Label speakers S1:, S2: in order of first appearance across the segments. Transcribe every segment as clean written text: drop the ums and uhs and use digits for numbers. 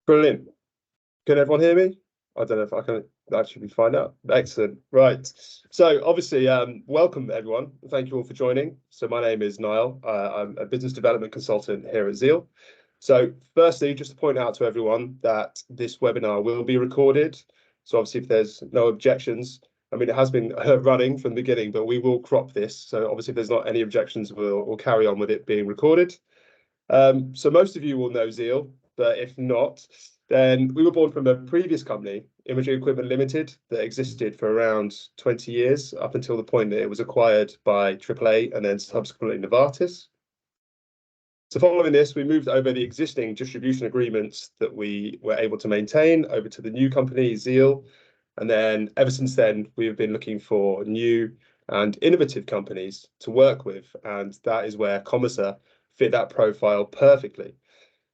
S1: Brilliant. Can everyone hear me? I don't know if I can actually find out. Excellent. Right. So obviously, welcome everyone. Thank you all for joining. So my name is Niall. I'm a business development consultant here at Xiel. So firstly, just to point out to everyone that this webinar will be recorded. So obviously, if there's no objections, I mean, it has been running from the beginning, but we will crop this. So obviously, if there's not any objections, we'll carry on with it being recorded. So most of you will know Xiel, but if not, then we were born from a previous company, Imaging Equipment Limited, that existed for around 20 years, up until the point that it was acquired by AAA and then subsequently Novartis. So following this, we moved over the existing distribution agreements that we were able to maintain over to the new company, Xiel. And then ever since then, we have been looking for new and innovative companies to work with. And that is where Comecer fit that profile perfectly.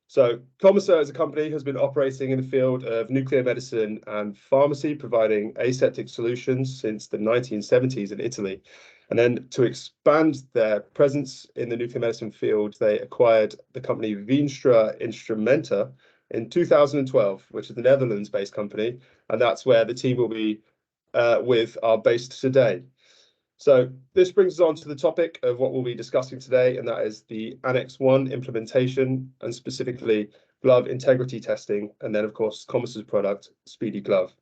S1: So Comecer as a company has been operating in the field of nuclear medicine and pharmacy, providing aseptic solutions since the 1970s in Italy. And then to expand their presence in the nuclear medicine field, they acquired the company Veenstra Instrumenta in 2012, which is a Netherlands-based company. And that's where the team will be are based today. So this brings us on to the topic of what we'll be discussing today, and that is the Annex 1 implementation, and specifically glove integrity testing, and then, of course, Comecer's product, Speedy Glove.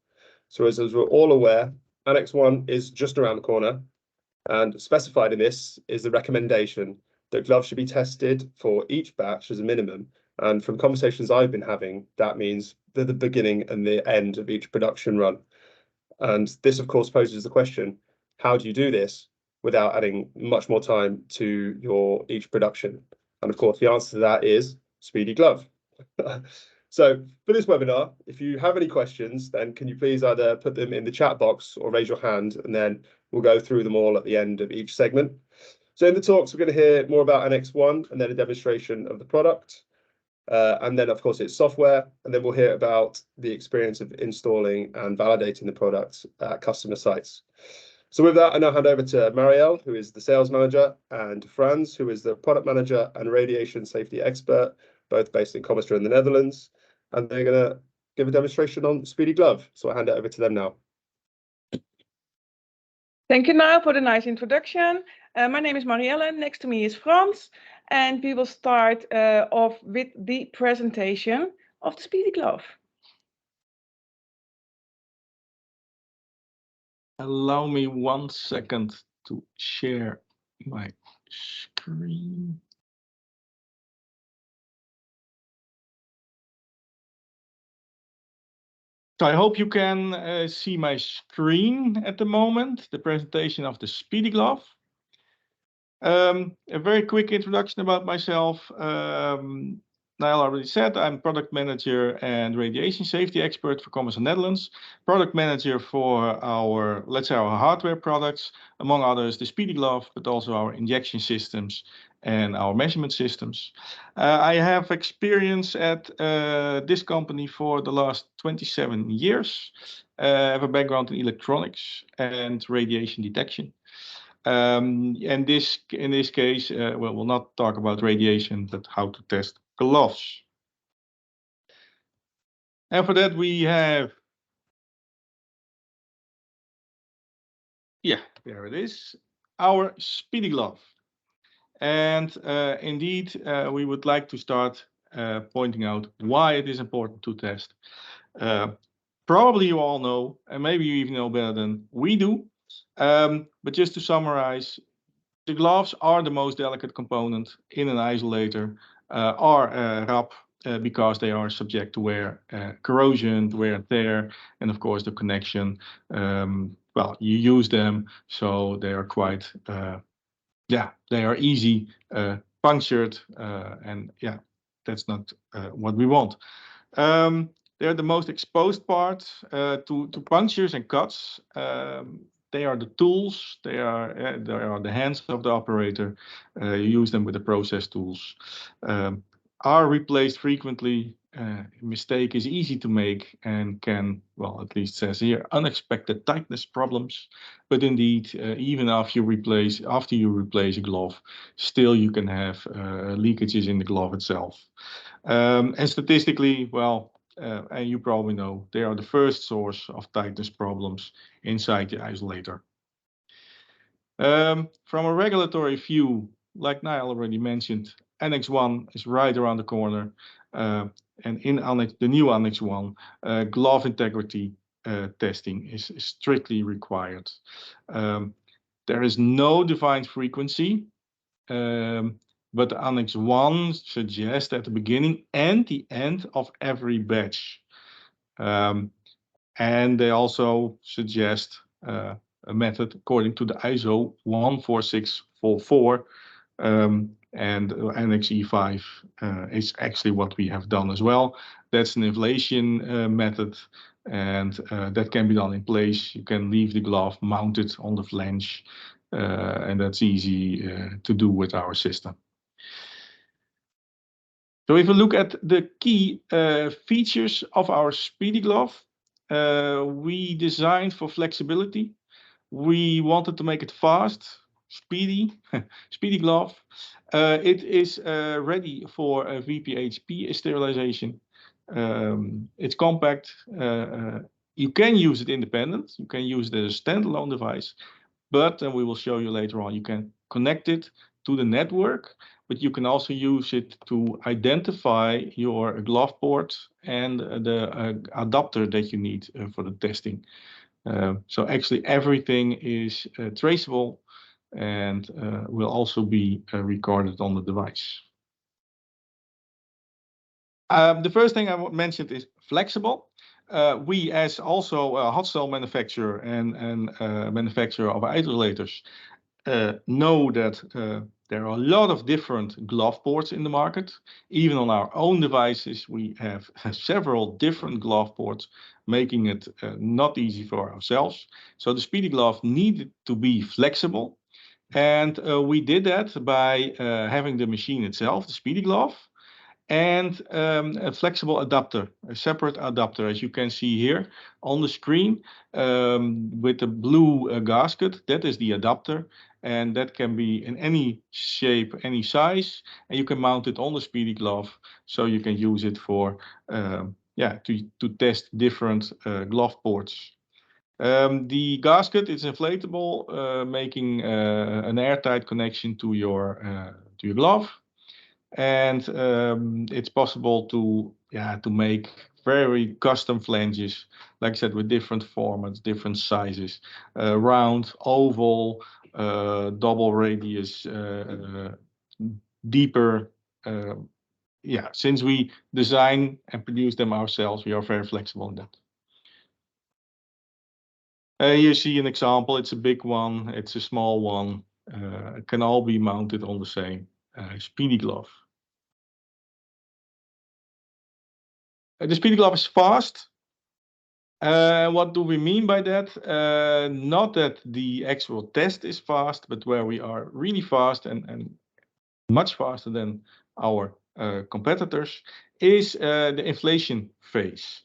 S1: So as we're all aware, Annex 1 is just around the corner, and specified in this is the recommendation that gloves should be tested for each batch as a minimum. And from conversations I've been having, that means the beginning and the end of each production run. And this, of course, poses the question, how do you do this without adding much more time to your each production? And of course, the answer to that is Speedy Glove. So for this webinar, if you have any questions, then can you please either put them in the chat box or raise your hand, and then we'll go through them all at the end of each segment. So in the talks, we're going to hear more about Annex 1 and then a demonstration of the product. And then, of course, it's software. And then we'll hear about the experience of installing and validating the products at customer sites. So with that, I now hand over to Marielle, who is the sales manager, and Frans, who is the product manager and radiation safety expert, both based in Comecer in the Netherlands. And they're going to give a demonstration on Speedy Glove. So I hand it over to them now.
S2: Thank you, Niall, for the nice introduction. My name is Marielle. Next to me is Frans. And we will start off with the presentation of the Speedy Glove.
S3: Allow me 1 second to share my screen. So I hope you can see my screen at the moment, the presentation of the Speedy Glove. A very quick introduction about myself. Niall already said I'm product manager and radiation safety expert for Comecer Netherlands, product manager for our, let's say, our hardware products, among others, the Speedy Glove, but also our injection systems and our measurement systems. I have experience at this company for the last 27 years. I have a background in electronics and radiation detection. And in this case, well, we'll not talk about radiation, but how to test gloves. And for that, we have, yeah, there it is, our Speedy Glove. And indeed, we would like to start pointing out why it is important to test. Probably you all know, and maybe you even know better than we do. But just to summarize, the gloves are the most delicate component in an isolator, or wrap, because they are subject to wear, corrosion, wear and tear, and of course the connection. Well, you use them, so they are quite, yeah, they are easy punctured, and yeah, that's not what we want. They're the most exposed part to punctures and cuts. They are the tools, they are the hands of the operator. You use them with the process tools. Are replaced frequently. Mistake is easy to make and can, well, at least says here, unexpected tightness problems. But indeed, even after you replace a glove, still you can have leakages in the glove itself. And statistically, well, and you probably know they are the first source of tightness problems inside the isolator. From a regulatory view, like Niall already mentioned, Annex 1 is right around the corner. And in the new Annex 1, glove integrity testing is strictly required. There is no defined frequency, but Annex 1 suggests at the beginning and the end of every batch. And they also suggest a method according to the ISO 14644, and Annex E5 is actually what we have done as well. That's an inflation method, and that can be done in place. You can leave the glove mounted on the flange, and that's easy to do with our system. So if we look at the key features of our Speedy glove, we designed for flexibility. We wanted to make it fast, speedy, speedy glove. It is ready for a VPHP sterilization. It's compact. You can use it independent. You can use it as a standalone device, but we will show you later on, you can connect it to the network, but you can also use it to identify your glove port and the adapter that you need for the testing. So actually everything is traceable and will also be recorded on the device. The first thing I mentioned is flexible. We, as also a hot cell manufacturer and manufacturer of isolators, know that there are a lot of different glove ports in the market. Even on our own devices, we have several different glove ports, making it not easy for ourselves. So the Speedy glove needed to be flexible. And we did that by having the machine itself, the Speedy glove, and a flexible adapter, a separate adapter, as you can see here on the screen, with the blue gasket. That is the adapter, and that can be in any shape, any size, and you can mount it on the Speedy glove, so you can use it for to test different glove ports. The gasket is inflatable, making an airtight connection to your glove. And it's possible to make very custom flanges, like I said, with different formats, different sizes, round, oval, double radius, deeper. Since we design and produce them ourselves, we are very flexible in that. You see an example. It's a big one. It's a small one. It can all be mounted on the same Speedy glove. The Speedy glove is fast. What do we mean by that? Not that the actual test is fast, but where we are really fast and much faster than our competitors is the inflation phase.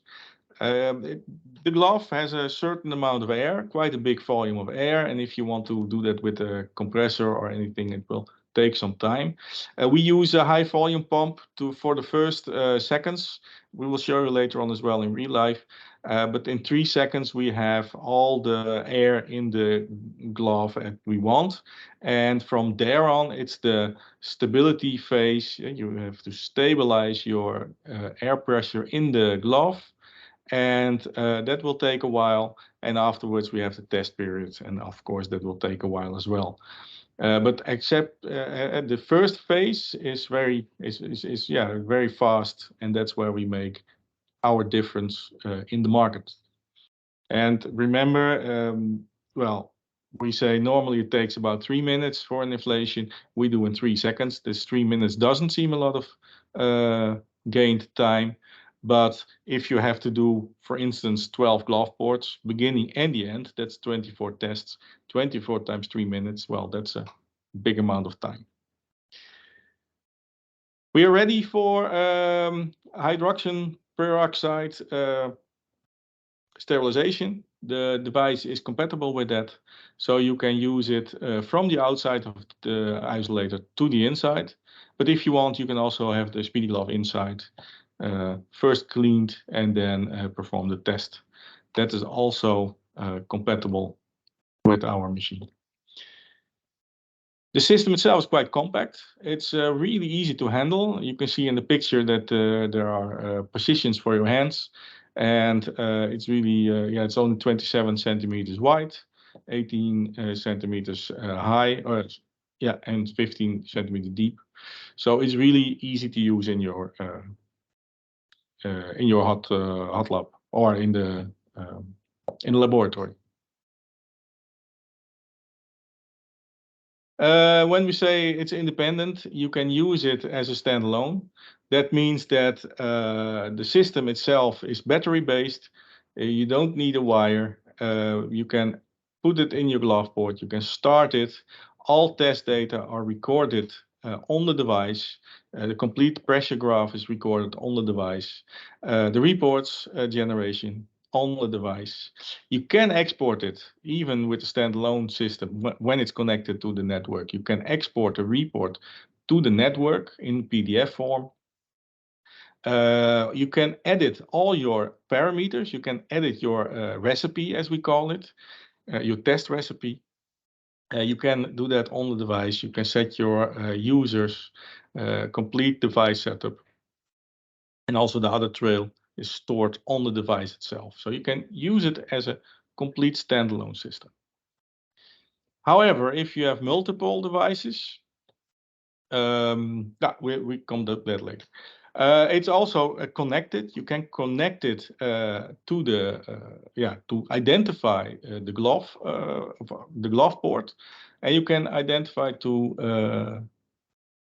S3: The glove has a certain amount of air, quite a big volume of air, and if you want to do that with a compressor or anything, it will take some time. We use a high volume pump for the first seconds. We will show you later on as well in real life. But in 3 seconds, we have all the air in the glove that we want. And from there on, it's the stability phase. You have to stabilize your air pressure in the glove. And that will take a while. And afterwards, we have the test period. And of course, that will take a while as well. But except the first phase is very fast, and that's where we make our difference in the market. And remember, we say normally it takes about 3 minutes for an inflation. We do in 3 seconds. This 3 minutes doesn't seem a lot of gained time. But if you have to do, for instance, 12 glove ports, beginning and the end, that's 24 tests, 24 times 3 minutes. Well, that's a big amount of time. We are ready for hydrogen peroxide sterilization. The device is compatible with that, so you can use it from the outside of the isolator to the inside. But if you want, you can also have the Speedy glove inside. first cleaned and then perform the test. That is also compatible with our machine. The system itself is quite compact. It's really easy to handle. You can see in the picture that there are positions for your hands, and it's really it's only 27 centimeters wide, 18 centimeters high, and 15 centimeters deep. So it's really easy to use in your hot lab or in the laboratory. When we say it's independent, you can use it as a standalone. That means that the system itself is battery-based. You don't need a wire. You can put it in your glove port. You can start it. All test data are recorded on the device. The complete pressure graph is recorded on the device. The reports generation on the device. You can export it even with a standalone system when it's connected to the network. You can export a report to the network in PDF form. You can edit all your parameters. You can edit your recipe, as we call it, your test recipe. You can do that on the device. You can set your users, complete device setup, and also the other trail is stored on the device itself. So you can use it as a complete standalone system. However, if you have multiple devices, we come to that later. It's also connected. You can connect it to to identify the glove port, and you can identify to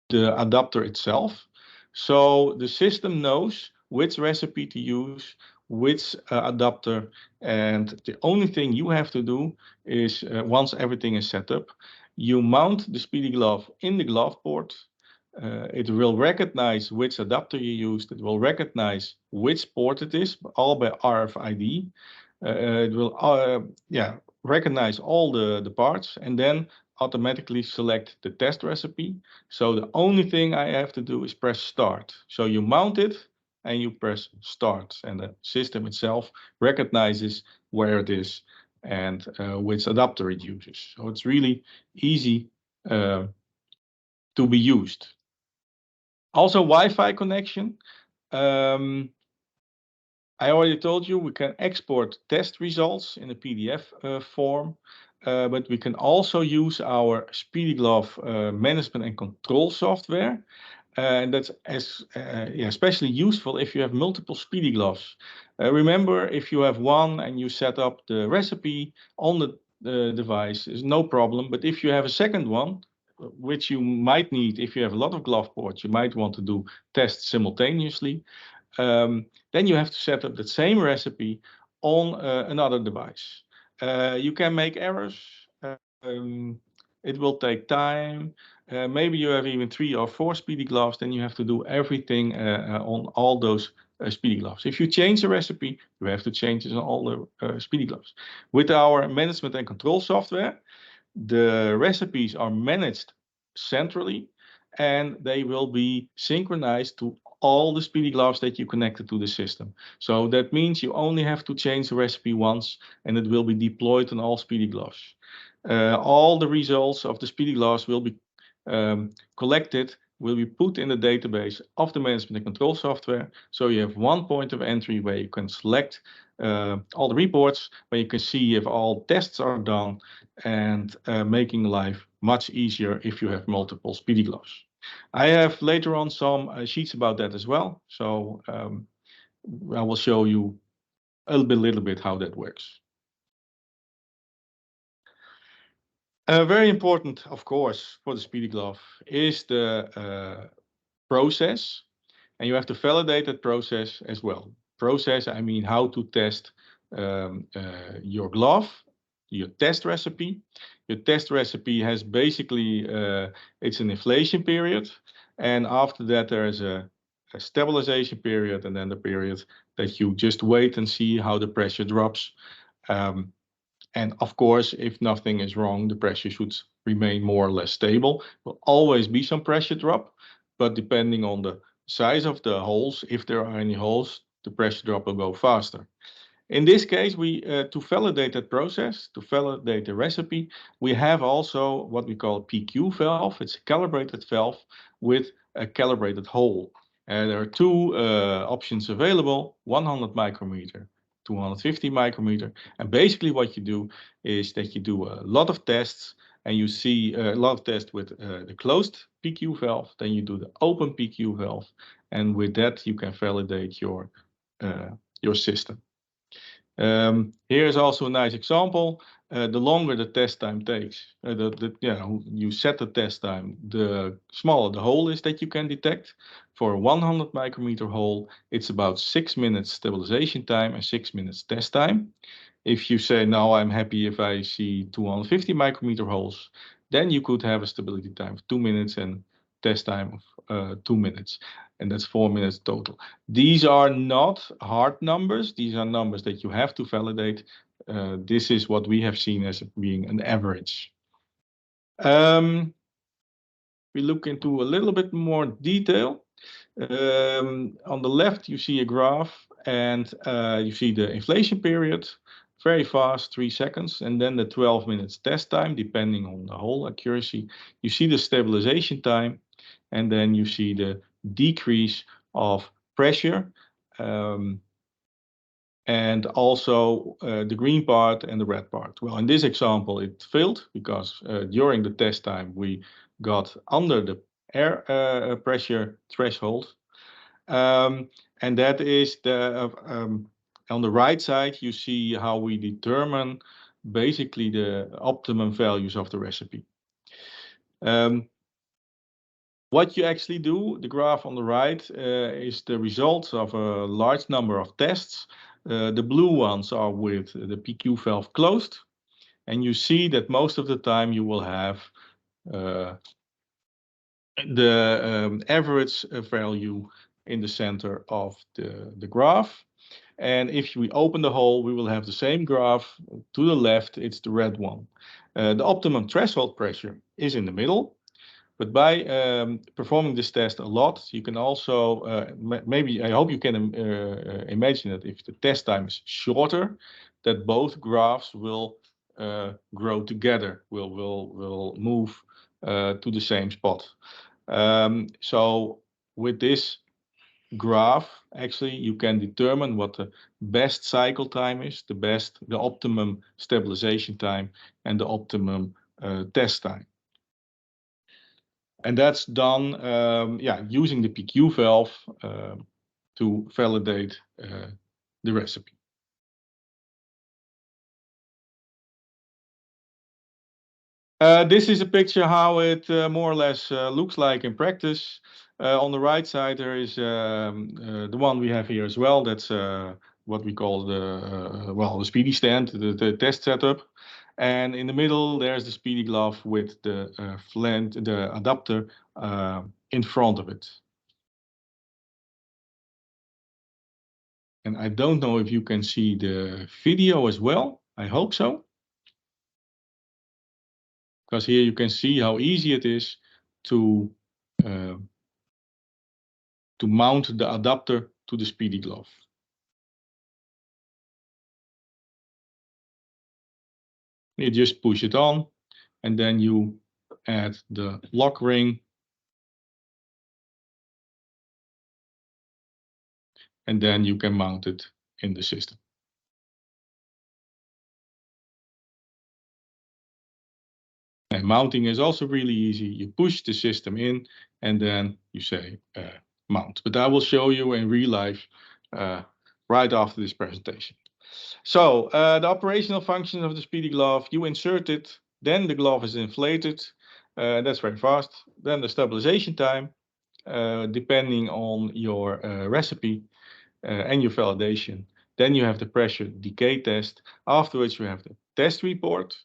S3: the adapter itself. So the system knows which recipe to use, which adapter, and the only thing you have to do is once everything is set up, you mount the Speedy glove in the glove port. It will recognize which adapter you used. It will recognize which port it is, all by RFID. It will recognize all the parts and then automatically select the test recipe. So the only thing I have to do is press start. So you mount it and you press start, and the system itself recognizes where it is and which adapter it uses. So it's really easy to be used. Also, Wi-Fi connection. I already told you we can export test results in a PDF form, but we can also use our Speedy Glove management and control software. And that's especially useful if you have multiple Speedy Gloves. Remember, if you have one and you set up the recipe on the device, is no problem. But if you have a second one, which you might need if you have a lot of glove ports, you might want to do tests simultaneously. Then you have to set up the same recipe on another device. You can make errors. It will take time. Maybe you have even 3 or 4 Speedy Gloves, then you have to do everything on all those Speedy Gloves. If you change the recipe, you have to change it on all the Speedy Gloves. With our management and control software, the recipes are managed centrally, and they will be synchronized to all the Speedy Gloves that you connected to the system. So that means you only have to change the recipe once, and it will be deployed on all Speedy Gloves. All the results of the Speedy Gloves will be collected, will be put in the database of the management and control software. So you have one point of entry where you can select all the reports, where you can see if all tests are done, and making life much easier if you have multiple Speedy Gloves. I have later on some sheets about that as well. So I will show you a little bit how that works. Very important, of course, for the Speedy Glove is the process, and you have to validate that process as well. Process, I mean how to test your glove, your test recipe. Your test recipe has basically, it's an inflation period, and after that there is a stabilization period, and then the period that you just wait and see how the pressure drops. And of course, if nothing is wrong, the pressure should remain more or less stable. Will always be some pressure drop, but depending on the size of the holes, if there are any holes, the pressure drop will go faster. In this case, we to validate that process, to validate the recipe, we have also what we call a PQ valve. It's a calibrated valve with a calibrated hole. There are two options available: 100 micrometer, 250 micrometer. And basically what you do is that you do a lot of tests, and you see a lot of tests with the closed PQ valve, then you do the open PQ valve, and with that you can validate your system. Here's also a nice example. The longer the test time takes, you set the test time, the smaller the hole is that you can detect. For a 100 micrometer hole, it's about 6 minutes stabilization time and 6 minutes test time. If you say, now I'm happy if I see 250 micrometer holes, then you could have a stability time of 2 minutes and test time of 2 minutes. And that's 4 minutes total. These are not hard numbers. These are numbers that you have to validate. This is what we have seen as being an average. We look into a little bit more detail. On the left, you see a graph, and you see the inflation period, very fast, 3 seconds, and then the 12 minutes test time, depending on the hole accuracy. You see the stabilization time, and then you see the decrease of pressure, and also the green part and the red part. Well, in this example, it failed because during the test time, we got under the air pressure threshold. And that is on the right side, you see how we determine basically the optimum values of the recipe. What you actually do, the graph on the right, is the results of a large number of tests. The blue ones are with the PQ valve closed, and you see that most of the time you will have the average value in the center of the graph. And if we open the hole, we will have the same graph. To the left, it's the red one. The optimum threshold pressure is in the middle. But by performing this test a lot, you can also, I hope you can imagine that if the test time is shorter, that both graphs will grow together, will move to the same spot. So with this graph, actually, you can determine what the best cycle time is, the optimum stabilization time, and the optimum test time. And that's done using the PQ valve to validate the recipe. This is a picture how it more or less looks like in practice. On the right side, there is the one we have here as well. That's what we call the Speedy stand, the test setup. And in the middle, there's the Speedy glove with the the adapter in front of it. And I don't know if you can see the video as well. I hope so. Because here you can see how easy it is to mount the adapter to the Speedy glove. You just push it on, and then you add the lock ring, and then you can mount it in the system. And mounting is also really easy. You push the system in, and then you say mount. But I will show you in real life right after this presentation. So the operational function of the Speedy glove, you insert it, then the glove is inflated. That's very fast. Then the stabilization time, depending on your recipe and your validation. Then you have the pressure decay test. Afterwards, you have the test report,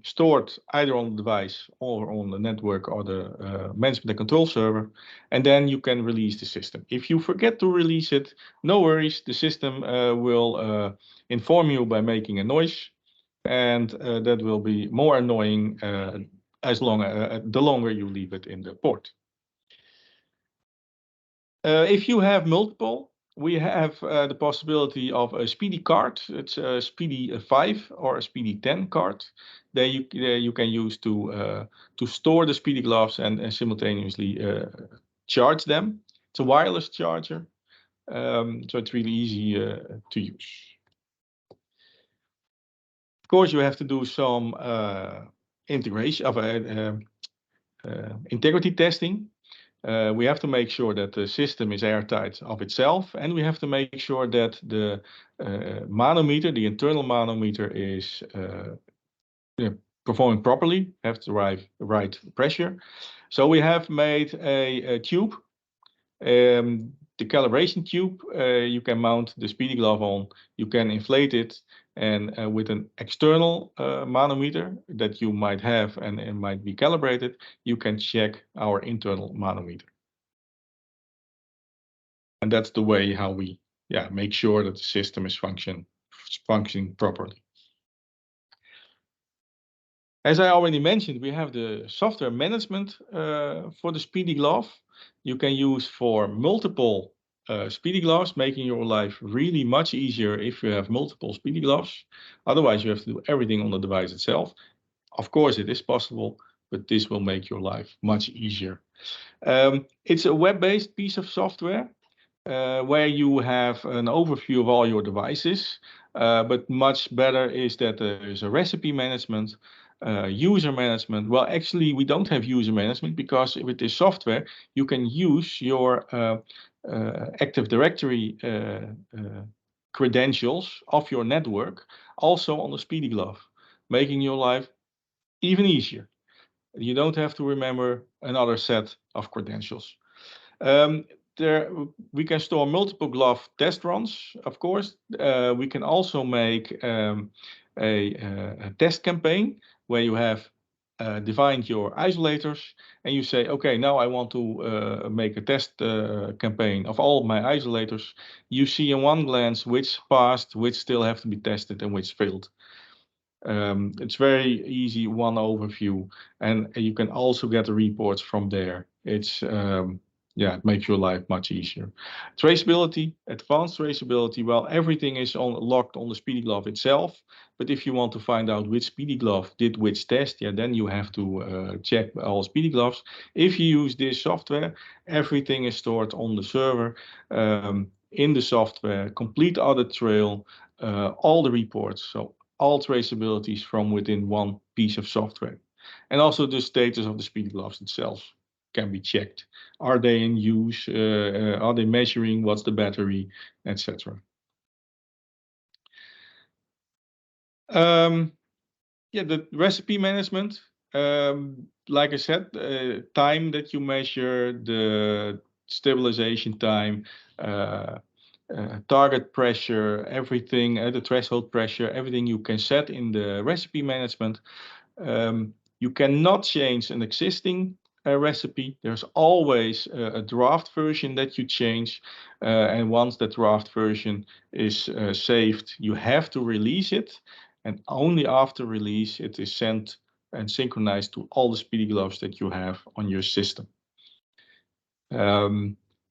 S3: stored either on the device or on the network or the management and control server. And then you can release the system. If you forget to release it, no worries. The system will inform you by making a noise. And that will be more annoying the longer you leave it in the port. If you have multiple, we have the possibility of a Speedy card. It's a Speedy 5 or a Speedy 10 card that you can use to store the Speedy gloves and simultaneously charge them. It's a wireless charger, so it's really easy to use. Of course, you have to do some integration of integrity testing. We have to make sure that the system is airtight of itself, and we have to make sure that the manometer, the internal manometer, is performing properly, have the right pressure. So we have made a tube, the calibration tube. You can mount the Speedy glove on, you can inflate it, and with an external manometer that you might have and it might be calibrated, you can check our internal manometer. And that's the way how we make sure that the system is functioning properly. As I already mentioned, we have the software management for the Speedy glove. You can use for multiple Speedy gloves, making your life really much easier if you have multiple Speedy gloves. Otherwise, you have to do everything on the device itself. Of course, it is possible, but this will make your life much easier. It's a web-based piece of software where you have an overview of all your devices, but much better is that there is a recipe management, user management. Well, actually, we don't have user management because with this software, you can use your Active Directory credentials of your network also on the Speedy glove, making your life even easier. You don't have to remember another set of credentials. There we can store multiple glove test runs, of course. We can also make a test campaign where you have defined your isolators and you say, okay, now I want to make a test campaign of all my isolators. You see in one glance which passed, which still have to be tested, and which failed. It's very easy, one overview, and you can also get the reports from there. It's it makes your life much easier. Traceability, advanced traceability. Well, everything is locked on the Speedy glove itself. But if you want to find out which Speedy glove did which test, then you have to check all Speedy gloves. If you use this software, everything is stored on the server in the software, complete audit trail, all the reports. So all traceabilities from within one piece of software. And also the status of the Speedy gloves itself can be checked. Are they in use? Are they measuring? What's the battery, etc. The recipe management. Like I said, time that you measure, the stabilization time, target pressure, everything, the threshold pressure, everything you can set in the recipe management. You cannot change an existing recipe. There's always a draft version that you change. And once that draft version is saved, you have to release it. And only after release, it is sent and synchronized to all the Speedy gloves that you have on your system.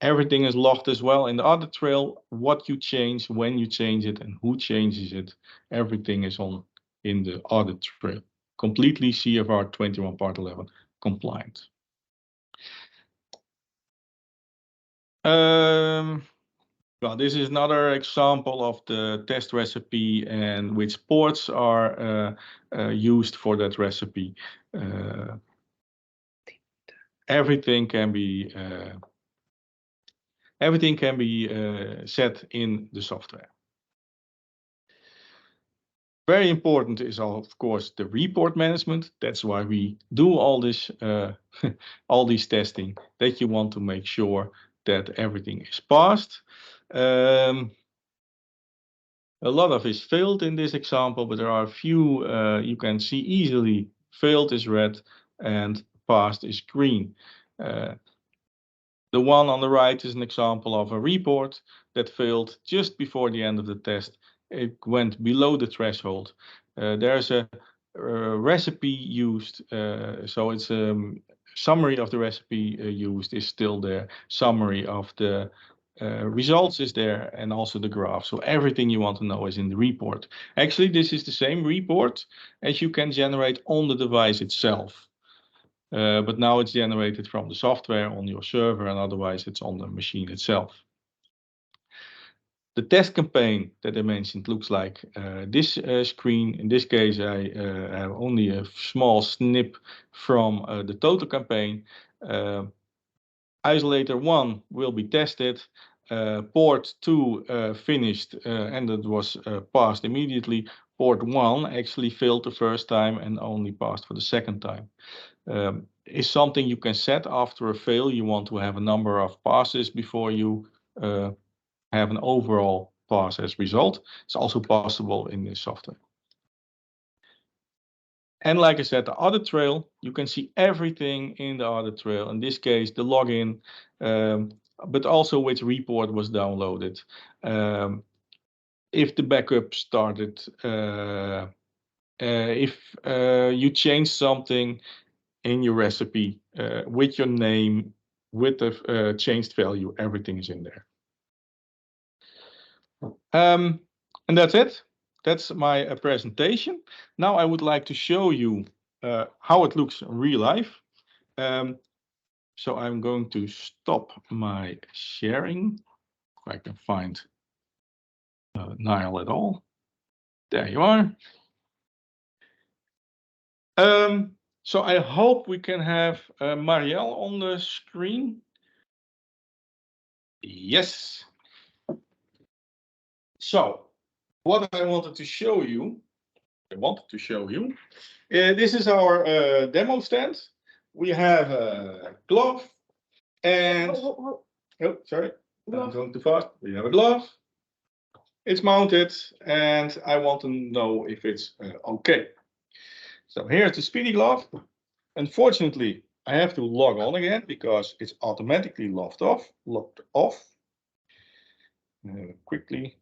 S3: Everything is logged as well in the audit trail. What you change, when you change it, and who changes it. Everything is in the audit trail. Completely CFR 21 Part 11 compliant. Well, this is another example of the test recipe and which ports are used for that recipe. Everything can be set in the software. Very important is, of course, the report management. That's why we do all this, all these testing, that you want to make sure that everything is passed. A lot of is failed in this example, but there are a few you can see easily. Failed is red and passed is green. The one on the right is an example of a report that failed just before the end of the test. It went below the threshold. There's a recipe used, so it's summary of the recipe used is still there. Summary of the results is there, and also the graph. So everything you want to know is in the report. Actually, this is the same report as you can generate on the device itself. But now it's generated from the software on your server, and otherwise it's on the machine itself. The test campaign that I mentioned looks like this screen. In this case, I have only a small snip from the total campaign. Isolator 1 will be tested. Port 2 finished and it was passed immediately. Port 1 actually failed the first time and only passed for the second time. Is something you can set after a fail. You want to have a number of passes before you have an overall pass as result. It's also possible in this software. And like I said, the audit trail, you can see everything in the audit trail. In this case, the login, but also which report was downloaded. If the backup started, if you changed something in your recipe with your name, with the changed value, everything is in there. And that's it. That's my presentation. Now I would like to show you how it looks in real life. So I'm going to stop my sharing. If I can find Niall at all. There you are. So I hope we can have Marielle on the screen. Yes. So what I wanted to show you, this is our demo stand. We have a glove and, oh, sorry, I'm going too fast. We have a glove. It's mounted and I want to know if it's okay. So here's the Speedy glove. Unfortunately, I have to log on again because it's automatically logged off. Quickly.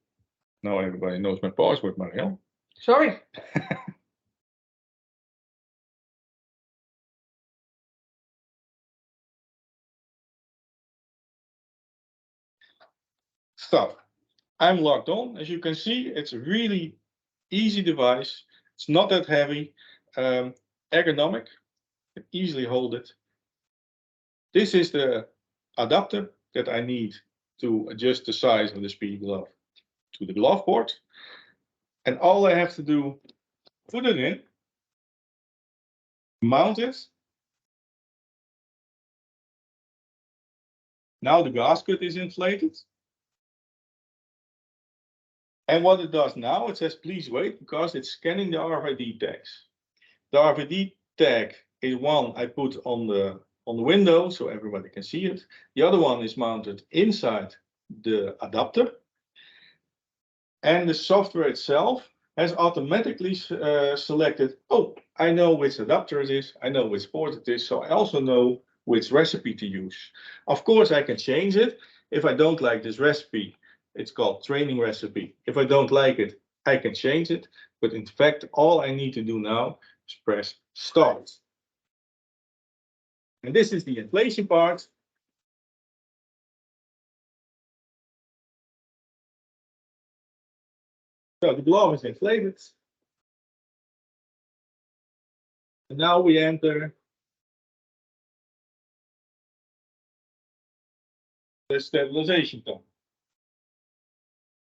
S3: Now everybody knows my password, Marielle.
S2: Sorry.
S3: So I'm logged on. As you can see, it's a really easy device. It's not that heavy, ergonomic. You can easily hold it. This is the adapter that I need to adjust the size of the Speedy glove to the glove port. And all I have to do, put it in, mount it. Now the gasket is inflated. And what it does now, it says, please wait, because it's scanning the RFID tags. The RFID tag is one I put on the window so everybody can see it. The other one is mounted inside the adapter. And the software itself has automatically selected, oh, I know which adapter it is, I know which port it is, so I also know which recipe to use. Of course, I can change it. If I don't like this recipe, it's called training recipe. If I don't like it, I can change it. But in fact, all I need to do now is press start. And this is the inflation part. So the glove is inflated. And now we enter the stabilization time.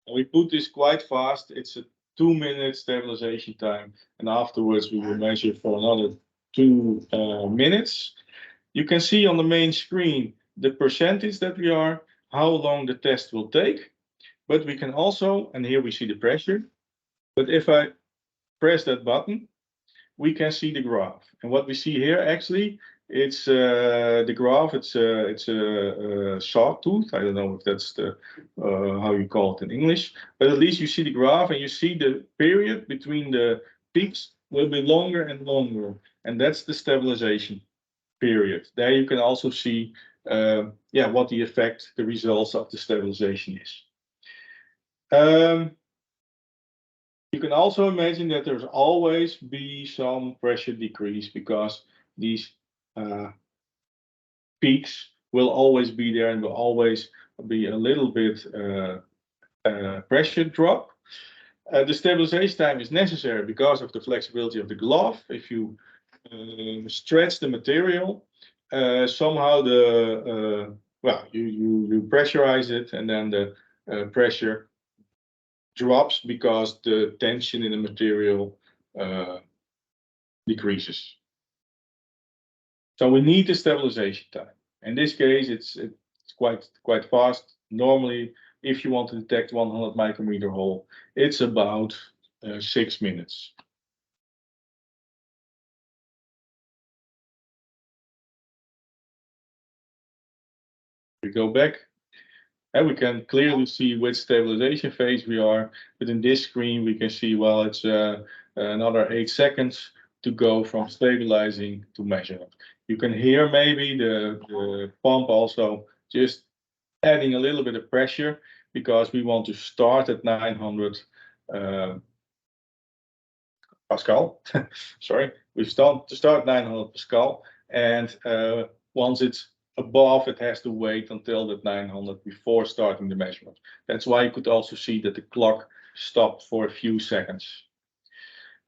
S3: And we put this quite fast. It's a 2-minute stabilization time. And afterwards, we will measure for another 2 minutes. You can see on the main screen the percentage that we are, how long the test will take. But we can also, and here we see the pressure. But if I press that button, we can see the graph. And what we see here actually, it's the graph. It's a sawtooth. I don't know if that's the how you call it in English, but at least you see the graph and you see the period between the peaks will be longer and longer, and that's the stabilization period. There you can also see what the effect, the results of the stabilization is. You can also imagine that there's always be some pressure decrease because these peaks will always be there and will always be a little bit pressure drop. The stabilization time is necessary because of the flexibility of the glove. If you stretch the material, somehow you pressurize it, and then the pressure drops because the tension in the material decreases. So we need the stabilization time. In this case, it's quite fast. Normally, if you want to detect 100 micrometer hole, it's about 6 minutes. We go back, and we can clearly see which stabilization phase we are. But in this screen, we can see, well, it's another 8 seconds to go from stabilizing to measurement. You can hear maybe the pump also just adding a little bit of pressure because we want to start at 900 Pascal. Sorry, we start 900 Pascal, and once it's above, it has to wait until that 900 before starting the measurement. That's why you could also see that the clock stopped for a few seconds.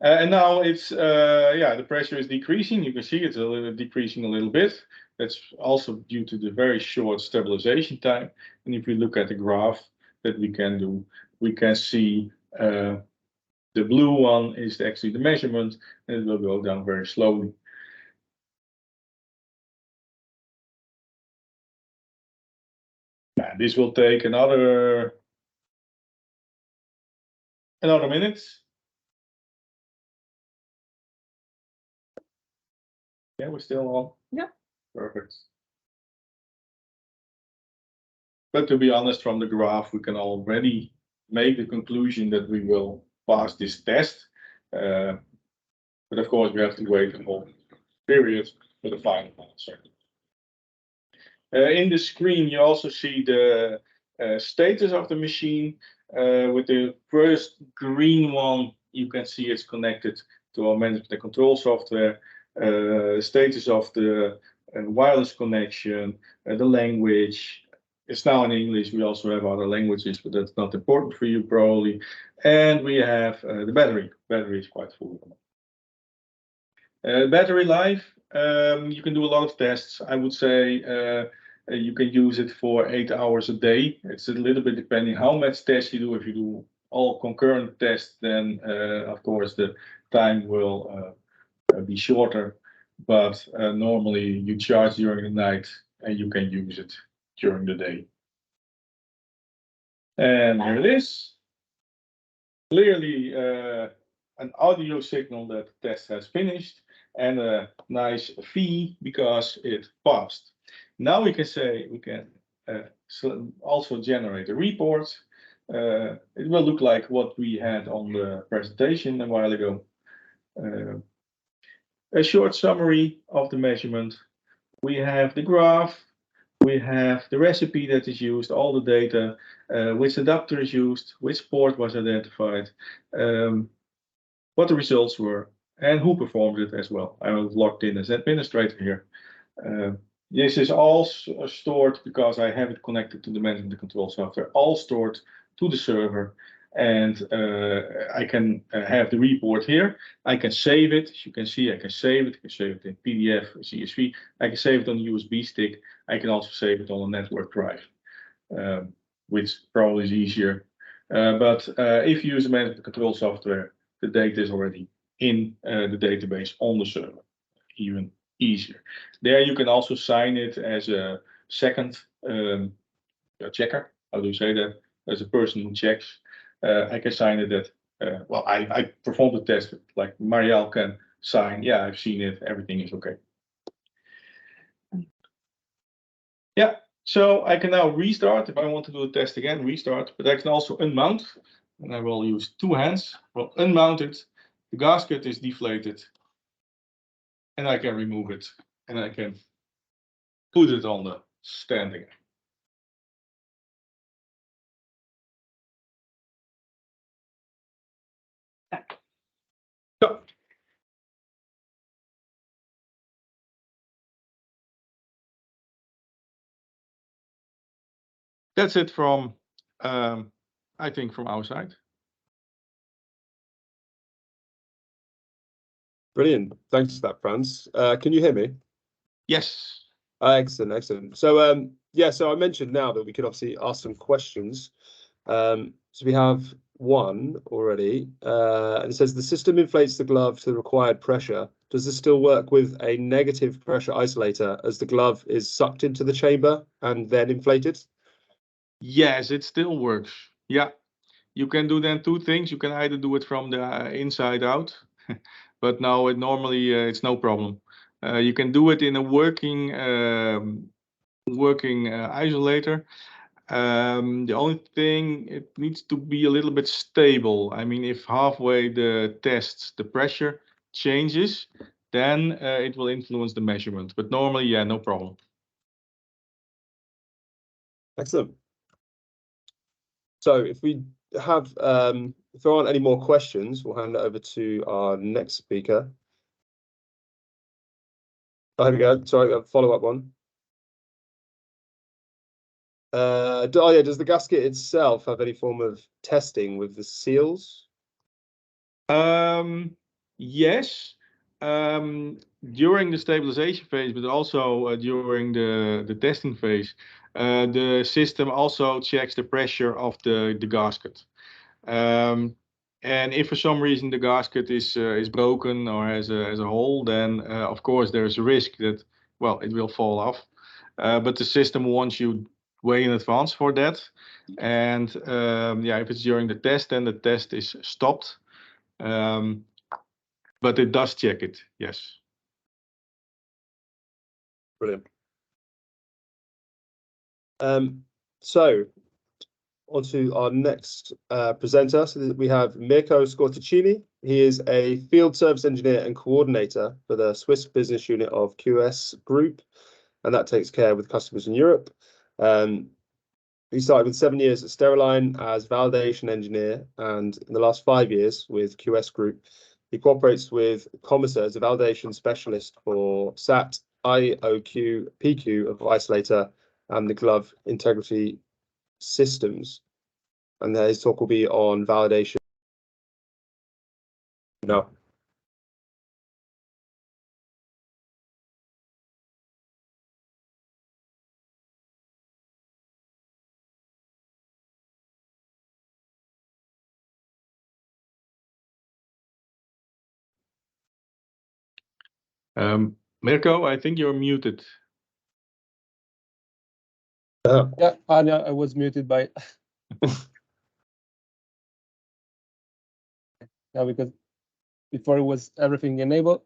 S3: And now it's the pressure is decreasing. You can see it's decreasing a little bit. That's also due to the very short stabilization time. And if we look at the graph that we can do, we can see the blue one is actually the measurement, and it will go down very slowly. This will take another minute. Yeah, we're still on.
S2: Yeah.
S3: Perfect. But to be honest, from the graph, we can already make the conclusion that we will pass this test. But of course, we have to wait a whole period for the final answer. In the screen, you also see the status of the machine. With the first green one, you can see it's connected to our management and control software. Status of the wireless connection, the language. It's now in English. We also have other languages, but that's not important for you probably. And we have the battery. Battery is quite full. Battery life, you can do a lot of tests. I would say you can use it for 8 hours a day. It's a little bit depending how much tests you do. If you do all concurrent tests, then of course the time will be shorter. But normally you charge during the night and you can use it during the day. And here it is. Clearly an audio signal that the test has finished, and a nice fee because it passed. Now we can say we can also generate a report. It will look like what we had on the presentation a while ago. A short summary of the measurement. We have the graph. We have the recipe that is used, all the data, which adapter is used, which port was identified, what the results were, and who performed it as well. I was logged in as administrator here. This is all stored because I have it connected to the management and control software, all stored to the server. And I can have the report here. I can save it. As you can see, I can save it. I can save it in PDF or CSV. I can save it on a USB stick. I can also save it on a network drive, which probably is easier. But if you use the management control software, the data is already in the database on the server, even easier. There you can also sign it as a second checker. How do you say that? As a person who checks. I can sign it that, well, I performed the test, like Marielle can sign, yeah, I've seen it, everything is okay. Yeah, so I can now restart. If I want to do a test again, restart, but I can also unmount, and I will use 2 hands. Well, unmount it, the gasket is deflated, and I can remove it, and I can put it on the stand again. So, that's it from, I think, from our side.
S1: Brilliant. Thanks for that, Franz. Can you hear me?
S3: Yes.
S1: Excellent, excellent. So yeah, so I mentioned now that we could obviously ask some questions. So we have one already, and it says the system inflates the glove to the required pressure. Does this still work with a negative pressure isolator as the glove is sucked into the chamber and then inflated?
S3: Yes, it still works. Yeah. You can do then two things. You can either do it from the inside out, but now it normally it's no problem. You can do it in a working isolator. The only thing, it needs to be a little bit stable. I mean, if halfway the test the pressure changes, then it will influence the measurement. But normally, yeah, no problem.
S1: Excellent. So if we have, if there aren't any more questions, we'll hand it over to our next speaker. Oh, here we go. Sorry, a follow-up one. Oh yeah, does the gasket itself have any form of testing with the seals?
S3: Yes, during the stabilization phase, but also during the testing phase, the system also checks the pressure of the gasket. And if for some reason the gasket is broken or has a hole, then of course there is a risk that, well, it will fall off. But the system wants you way in advance for that. And yeah, if it's during the test, then the test is stopped. But it does check it, yes.
S1: Brilliant. So on to our next presenter. So we have Mirko Scorticini. He is a field service engineer and coordinator for the Swiss business unit of QS Group, and that takes care with customers in Europe. He started with 7 years at Steriline as validation engineer, and in the last 5 years with QS Group, he cooperates with Comecer as a validation specialist for SAT, IOQ, PQ of isolator, and the glove integrity systems. And his talk will be on validation. No.
S3: Mirko, I think you're muted.
S4: Yeah, I was muted by yeah, because before it was everything enabled.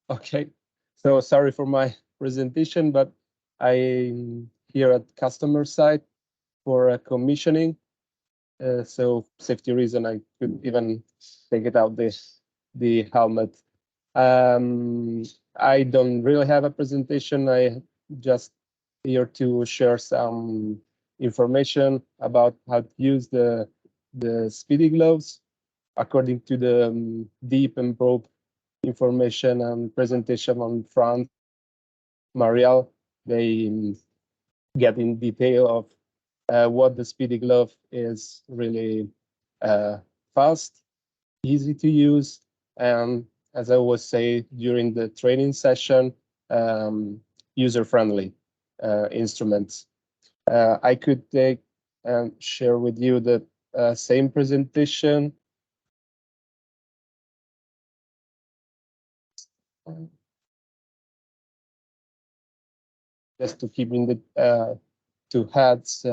S4: Okay, so sorry for my presentation, but I'm here at customer side for commissioning. So safety reason, I could even take it out the helmet. I don't really have a presentation. I just here to share some information about how to use the Speedy gloves according to the deep and broad information and presentation on front. Marielle, they get in detail of what the Speedy glove is really fast, easy to use, and as I always say during the training session, user-friendly instruments. I could take and share with you the same presentation. Just to keep in the two heads.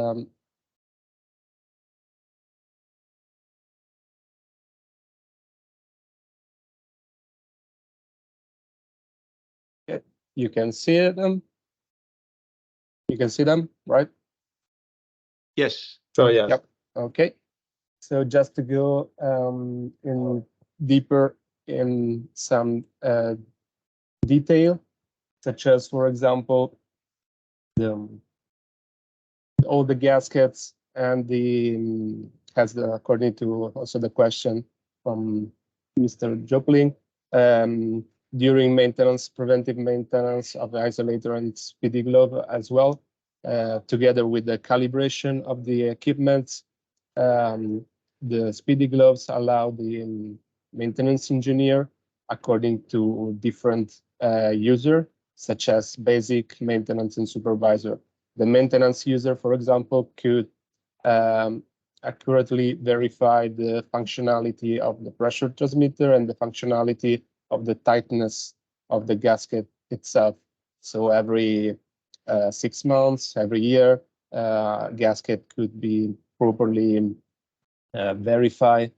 S4: You can see them. You can see them, right?
S3: Yes.
S1: So yeah.
S4: Yep. Okay. So just to go in deeper in some detail, such as, for example, all the gaskets and the according to also the question from Mr. Jopling, during maintenance, preventive maintenance of the isolator and Speedy glove as well. together with the calibration of the equipment. The Speedy gloves allow the maintenance engineer, according to different user, such as basic, maintenance, and supervisor. The maintenance user, for example, could accurately verify the functionality of the pressure transmitter and the functionality of the tightness of the gasket itself. So every 6 months, every year, gasket could be properly verified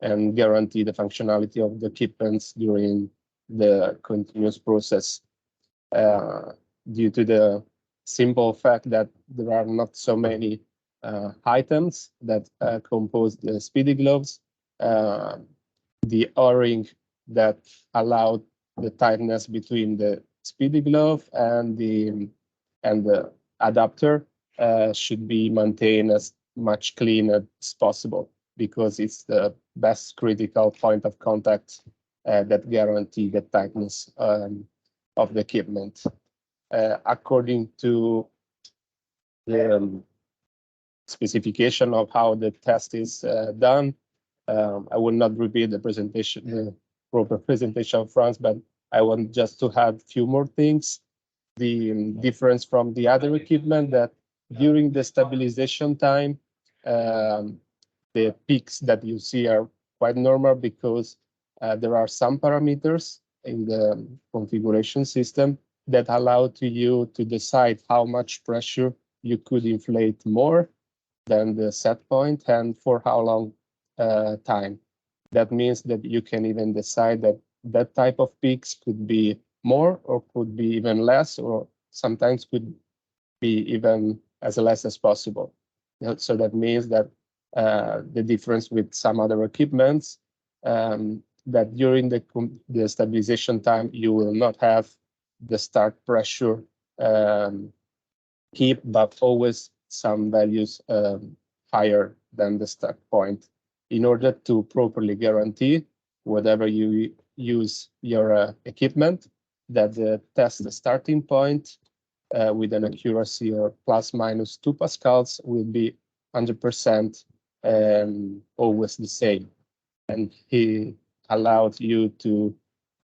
S4: and guarantee the functionality of the equipments during the continuous process. Due to the simple fact that there are not so many items that compose the Speedy gloves, the O-ring that allowed the tightness between the Speedy glove and the adapter should be maintained as much cleaner as possible, because it's the best critical point of contact that guarantee the tightness of the equipment. According to the specification of how the test is done, I will not repeat the presentation, the proper presentation of Franz, but I want just to add a few more things. The difference from the other equipment, that during the stabilization time, the peaks that you see are quite normal, because there are some parameters in the configuration system that allow to you to decide how much pressure you could inflate more than the set point and for how long time. That means that you can even decide that that type of peaks could be more or could be even less, or sometimes could be even as less as possible. So that means that the difference with some other equipments, that during the stabilization time, you will not have the start pressure keep, but always some values higher than the start point, in order to properly guarantee whatever you use your equipment, that the test starting point with an accuracy of plus minus 2 pascals will be 100% always the same. And he allowed you to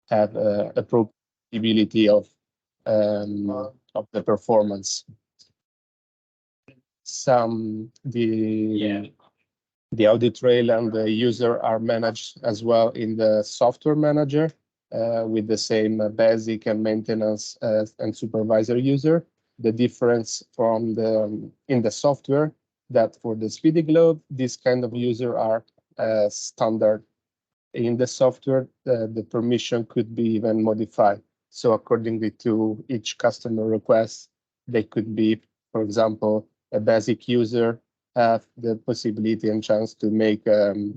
S4: have a probability of the performance. The audit trail and the user are managed as well in the software manager with the same basic and maintenance and supervisor user. The difference from in the software, that for the Speedy Glove, this kind of user are standard. In the software, the permission could be even modified. So accordingly to each customer request, they could be, for example, a basic user have the possibility and chance to make the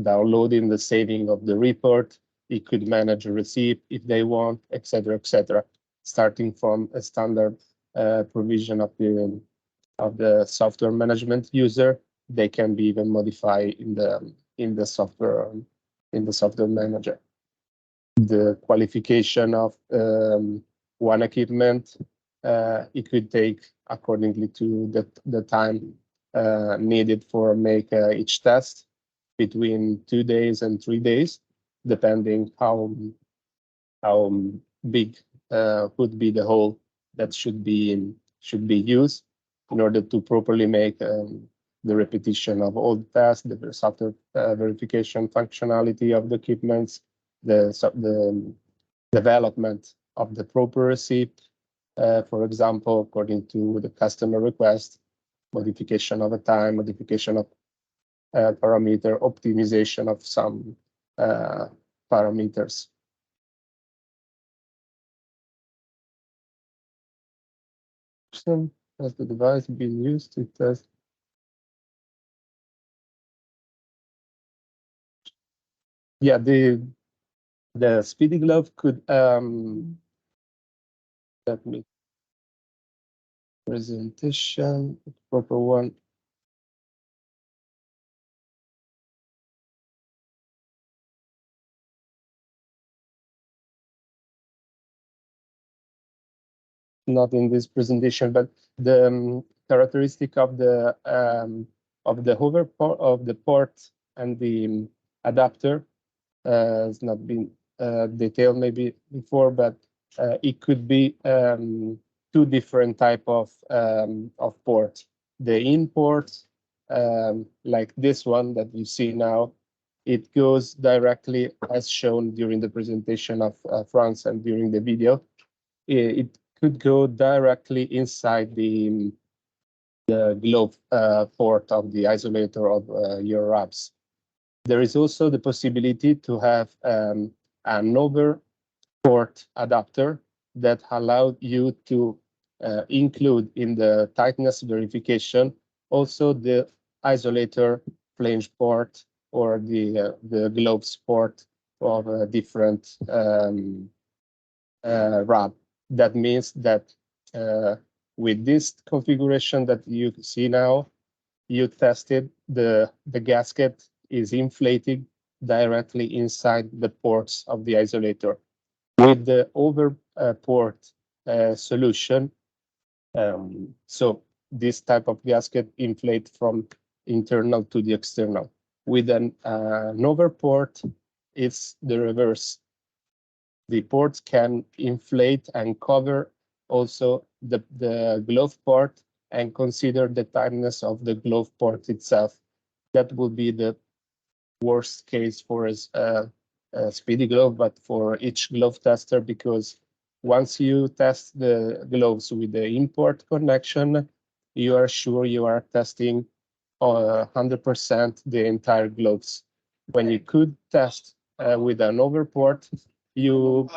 S4: downloading, the saving of the report. It could manage a receipt if they want, etc., etc. Starting from a standard provision of the software management user, they can be even modified in the software manager. The qualification of one equipment, it could take accordingly to the time needed for make each test, between 2 days and 3 days, depending how big would be the hole that should be used in order to properly make the repetition of all the tests, the software verification functionality of the equipments, the development of the proper receipt, for example, according to the customer request, modification of a time, modification of parameter, optimization of some parameters. Has the device been used to test? Yeah, the Speedy Glove could let me presentation, proper one. not in this presentation, but the characteristic of the hover port of the port and the adapter has not been detailed maybe before, but it could be two different type of port. The in port, like this one that you see now, it goes directly as shown during the presentation of Franz and during the video. It could go directly inside the glove port of the isolator of your wraps. There is also the possibility to have an over port adapter that allows you to include in the tightness verification also the isolator flange port or the gloves port of a different wrap. That means that with this configuration that you see now, you tested the gasket is inflated directly inside the ports of the isolator. With the over port solution, so this type of gasket inflate from internal to the external. With an over port, it's the reverse. The ports can inflate and cover also the glove port and consider the tightness of the glove port itself. That will be the worst case for a Speedy glove, but for each glove tester, because once you test the gloves with the import connection, you are sure you are testing 100% the entire gloves. When you could test with an overport, you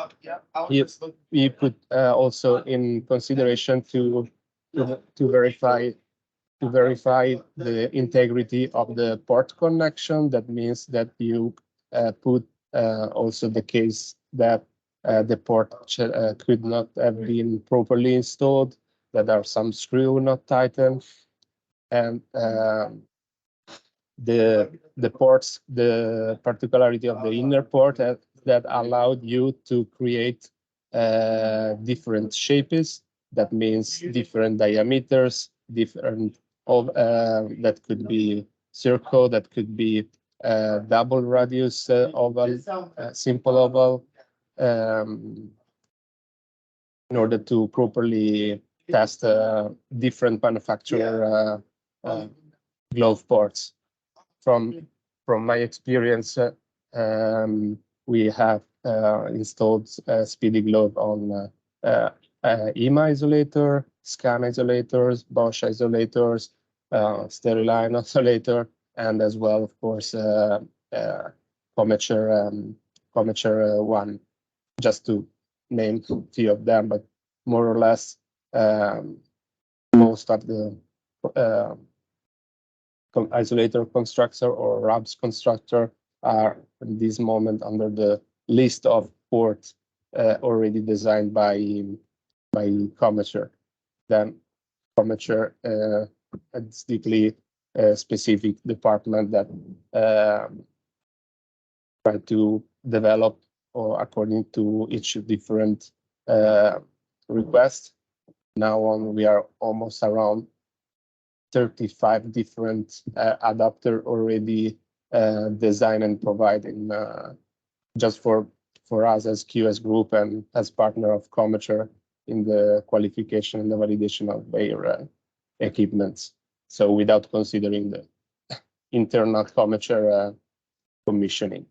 S4: put also in consideration to verify the integrity of the port connection. That means that you put also the case that the port could not have been properly installed, that are some screw not tightened, and the ports, the particularity of the inner port that allowed you to create different shapes. That means different diameters, different of that could be circle, that could be double radius oval, simple oval, in order to properly test different manufacturer glove ports. From my experience, we have installed Speedy glove on IMA isolator, scan isolators, Bosch isolators, Steriline isolator, and as well, of course, Comecer one, just to name a few of them, but more or less most of the isolator constructor or RABS constructor are at this moment under the list of ports already designed by Comecer. Then Comecer is deeply specific department that try to develop or according to each different request. Now on, we are almost around 35 different adapter already designed and providing just for us as QS Group and as partner of Comecer in the qualification and the validation of their equipments. So without considering the internal Comecer commissioning.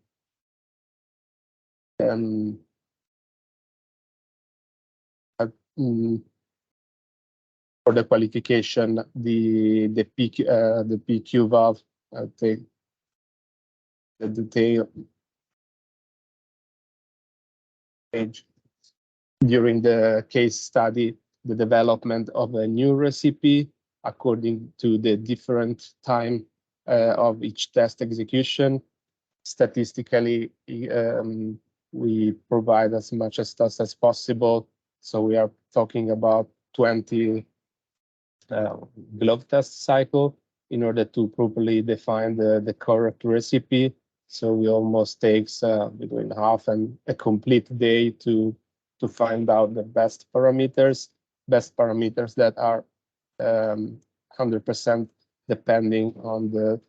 S4: For the qualification, the PQ valve, the detail page. During the case study, the development of a new recipe according to the different time of each test execution. Statistically, we provide as much as tests as possible. So we are talking about 20 glove test cycle in order to properly define the correct recipe. So we almost takes between half and a complete day to find out the best parameters. best parameters that are 100% depending on the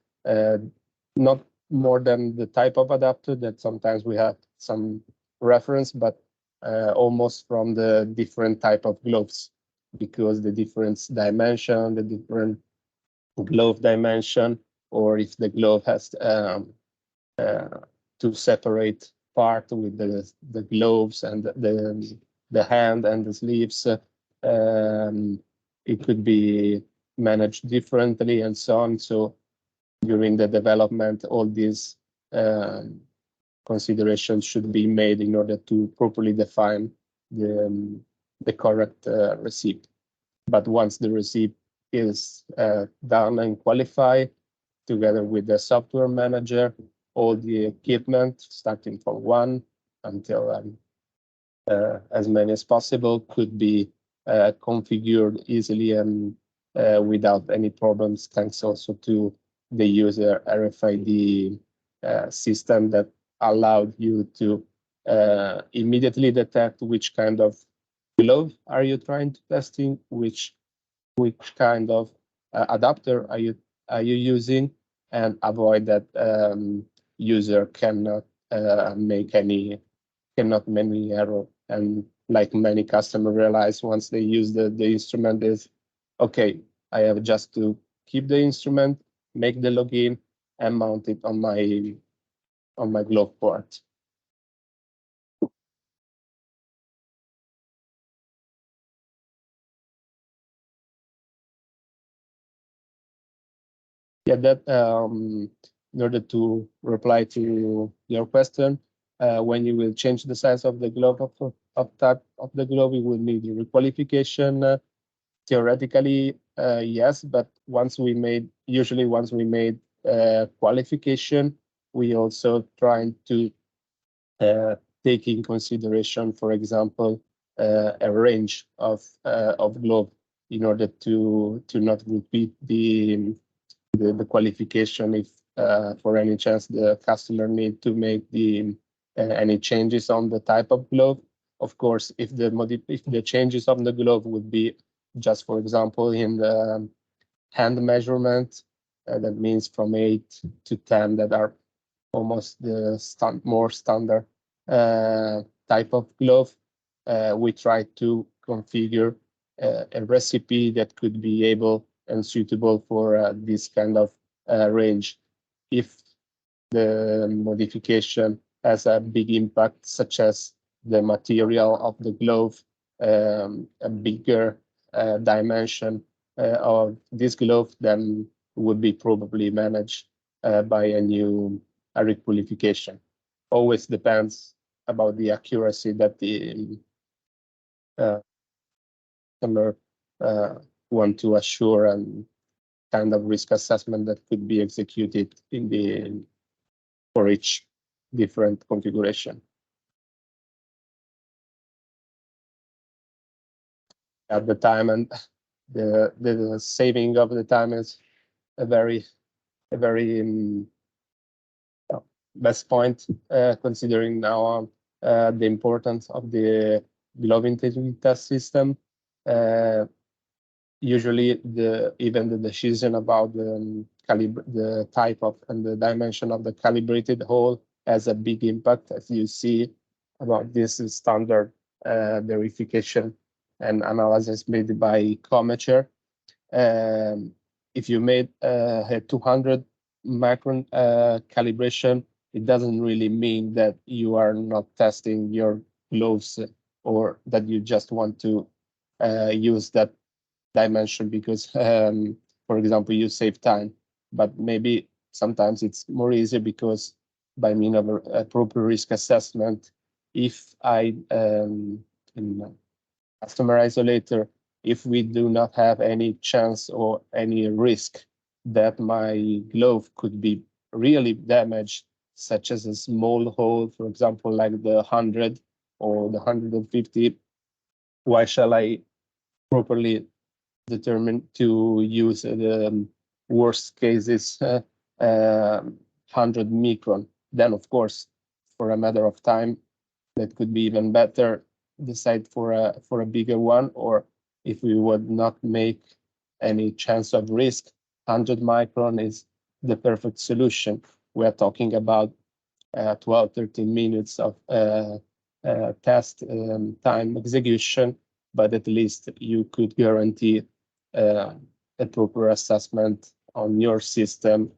S4: not more than the type of adapter, that sometimes we have some reference, but almost from the different type of gloves, because the different dimension, the different glove dimension, or if the glove has to separate part with the gloves and the hand and the sleeves, it could be managed differently and so on. So during the development, all these considerations should be made in order to properly define the correct receipt. But once the receipt is done and qualified, together with the software manager, all the equipment, starting from 1 until as many as possible, could be configured easily and without any problems, thanks also to the user RFID system that allowed you to immediately detect which kind of glove are you trying to testing, which kind of adapter are you using, and avoid that user cannot make any error. And like many customers realize once they use the instrument is, okay, I have just to keep the instrument, make the login, and mount it on my glove port. Yeah, that in order to reply to your question, when you will change the size of the glove of type of the glove, you will need a requalification. Theoretically, yes, but once we made qualification, we also trying to take in consideration, for example, a range of glove in order to not repeat the qualification if for any chance the customer need to make any changes on the type of glove. Of course, if the changes on the glove would be just, for example, in the hand measurement, that means from 8 to 10, that are almost the more standard type of glove, we try to configure a recipe that could be able and suitable for this kind of range. If the modification has a big impact, such as the material of the glove, a bigger dimension of this glove, then would be probably managed by a new requalification. Always depends about the accuracy that the customer want to assure, and kind of risk assessment that could be executed for each different configuration. At the time, and the saving of the time is a very best point, considering now the importance of the glove integrity test system. Usually, even the decision about the type of and the dimension of the calibrated hole has a big impact, as you see about this standard verification and analysis made by Comecer. If you made a 200 micron calibration, it doesn't really mean that you are not testing your gloves, or that you just want to use that dimension because, for example, you save time. But maybe sometimes it's more easier because by means of a proper risk assessment, if I in customer isolator, if we do not have any chance or any risk that my glove could be really damaged, such as a small hole, for example, like the 100 or the 150, why shall I properly determine to use the worst cases 100 micron? Then, of course, for a matter of time, that could be even better, decide for a bigger one, or if we would not make any chance of risk, 100 micron is the perfect solution. We are talking about 12, 13 minutes of test time execution, but at least you could guarantee a proper assessment on your system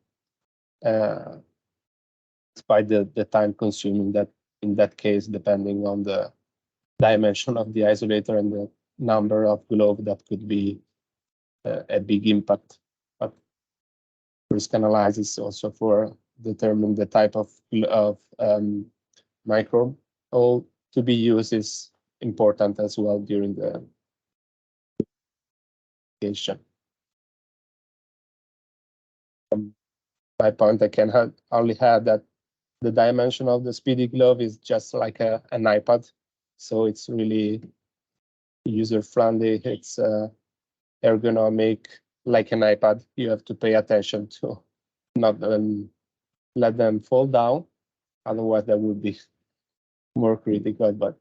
S4: despite the time consuming that in that case, depending on the dimension of the isolator and the number of glove, that could be a big impact. But risk analysis also for determine the type of microbe hole to be used is important as well during the application. My point, I can only add that the dimension of the Speedy glove is just like an iPad, so it's really user-friendly. It's ergonomic, like an iPad. You have to pay attention to not let them fall down, otherwise that would be more critical, but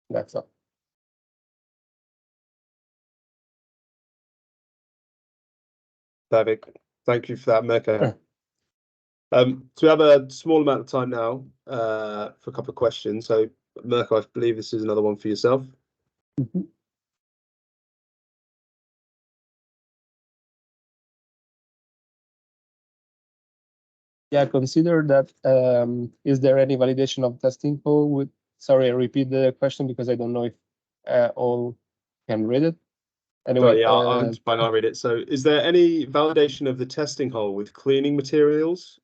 S4: that's all.
S1: Perfect. Thank you for that, Mirko. So we have a small amount of time now for a couple of questions. So, Mirko, I believe this is another one for yourself.
S4: Yeah, consider that. Is there any validation of testing hole with? Sorry, I repeat the question because I don't know if all can read it. Anyway,
S1: yeah, I'll read it. So, is there any validation of the testing hole with cleaning materials?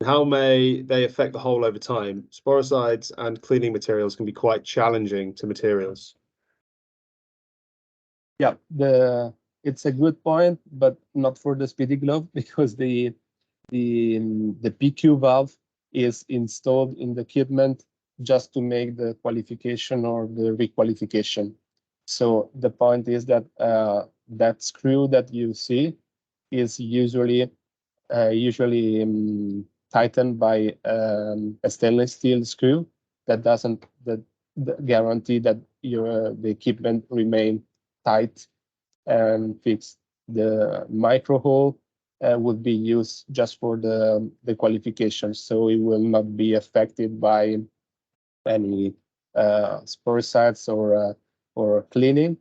S1: How may they affect the hole over time? Sporicides and cleaning materials can be quite challenging to materials.
S4: Yeah, it's a good point, but not for the Speedy glove because the PQ valve is installed in the equipment just to make the qualification or the requalification. So the point is that that screw that you see is usually tightened by a stainless steel screw that doesn't guarantee that the equipment remain tight and fixed. The micro hole would be used just for the qualification, so it will not be affected by any sporicides or cleaning.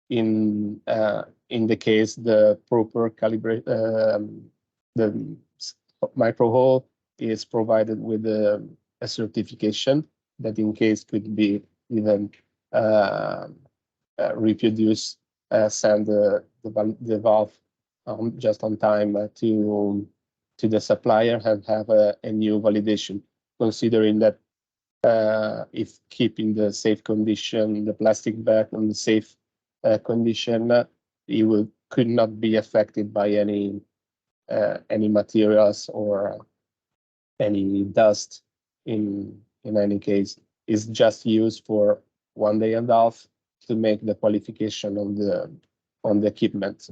S4: In the case the proper calibrate the micro hole is provided with a certification that in case could be even reproduce, send the valve just on time to the supplier and have a new validation, considering that if keeping the safe condition, the plastic bag in the safe condition, it could not be affected by any materials or any dust. In any case, it's just used for 1 day and a half to make the qualification on the equipment.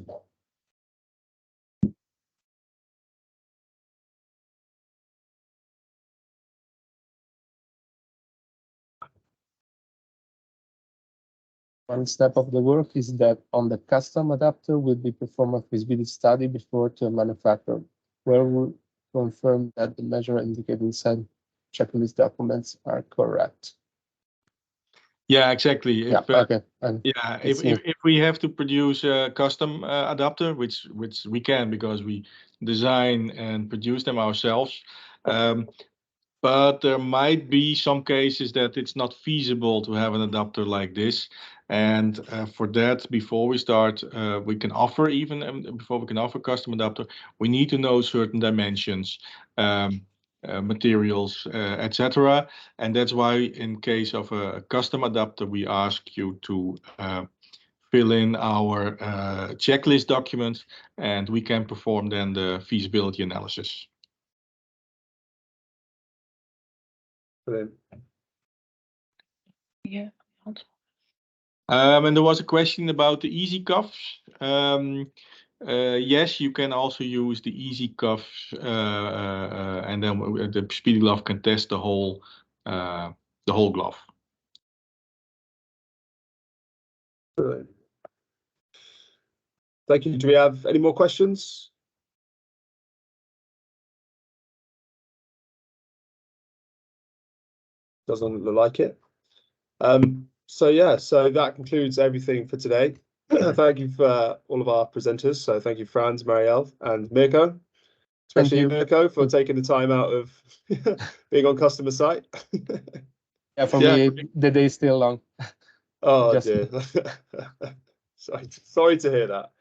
S4: One step of the work is that on the custom adapter will be performed a feasibility study before to manufacture, where we confirm that the measure indicated inside checklist documents are correct.
S3: Yeah, exactly.
S4: Okay.
S3: If we have to produce a custom adapter, which we can because we design and produce them ourselves, but there might be some cases that it's not feasible to have an adapter like this. And for that, before we start, we can offer before we can offer custom adapter, we need to know certain dimensions, materials, etc. And that's why in case of a custom adapter, we ask you to fill in our checklist document, and we can perform then the feasibility analysis.
S1: Brilliant.
S2: Yeah.
S3: And there was a question about the easy cuffs. Yes, you can also use the easy cuffs, and then the Speedy glove can test the whole glove.
S1: Brilliant. Thank you. Do we have any more questions? Doesn't look like it. So yeah, so that concludes everything for today. Thank you for all of our presenters. So thank you, Franz, Marielle, and Mirko, especially
S4: you.
S1: Mirko, for taking the time out of being on customer site.
S4: Yeah, for
S3: Yeah.
S4: me, the day is still long.
S1: Oh
S4: Just-
S1: dear. Sorry to hear that.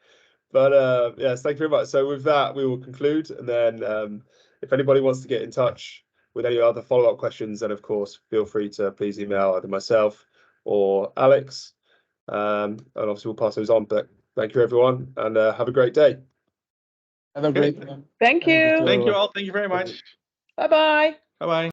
S1: But yes, thank you very much. So with that, we will conclude. And then if anybody wants to get in touch with any other follow-up questions, then of course, feel free to please email either myself or Alex. And obviously we'll pass those on. But thank you, everyone, and have a great day.
S4: Have a
S3: Okay.
S4: great one.
S2: Thank you.
S3: Thank you all. Thank you very much.
S2: Bye-bye.
S3: Bye-bye.